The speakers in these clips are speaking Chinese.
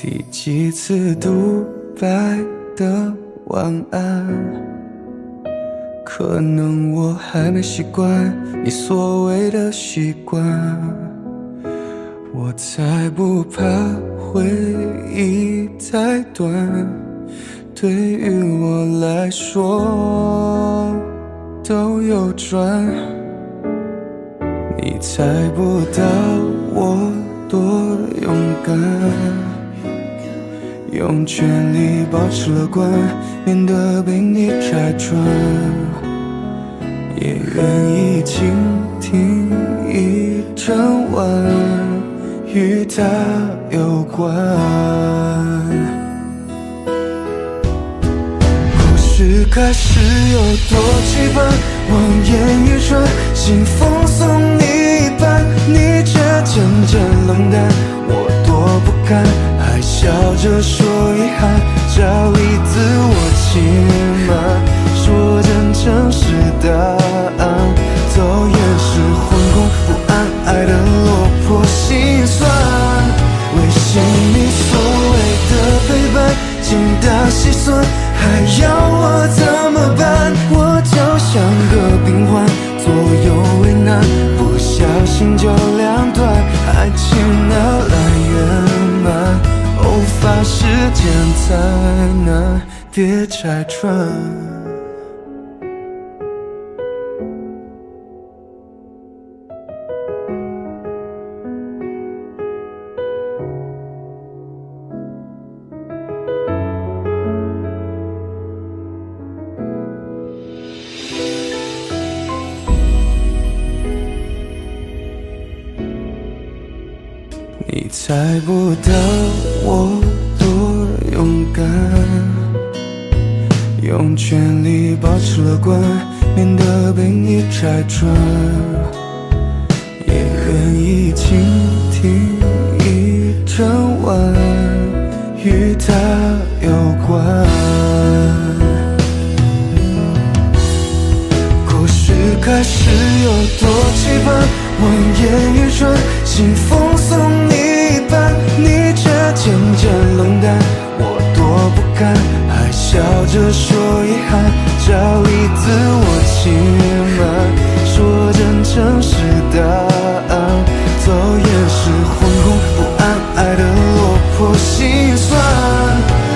第几次独白的晚安，可能我还没习惯你所谓的习惯，我才不怕回忆太短，对于我来说都有转，你猜不到我多勇敢，用全力保持乐观，免得被你拆穿，也愿意倾听一整晚，与他有关。故事开始有多期盼，望眼欲穿，信奉送你一半，你却渐渐冷淡，我多不甘，还笑着说遗憾，照例自我欺瞒，说真诚是答案，都掩饰惶恐不安，爱的落魄心酸，违心你所谓的陪伴，精打细算，还要我怎么办？我就像个病患，左右为难，不小心就两断，爱情哪来圆满？偶发时间才难，别拆穿。你猜不到我多勇敢，用全力保持乐观，免得被你拆穿，也愿意倾听一整晚，与他有关。故事开始有多期盼，望眼欲穿，信奉送你一半，你却渐渐冷淡，我多不甘，还笑着说遗憾，照例自我欺瞒，说真诚是答案，都掩饰惶恐不安，爱的落魄心酸，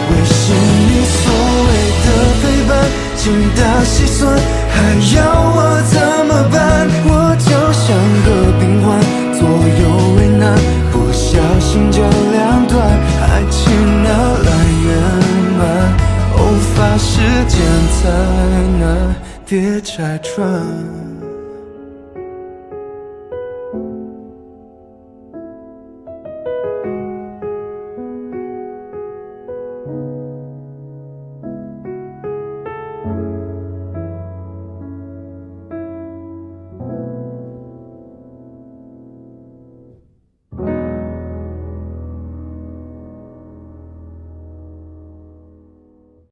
违心你所谓的陪伴，精打细算，还要我怎么办？我就像个病患，左右为难，不小心就两断，爱情哪来圆满？偶发时间才难，别拆穿。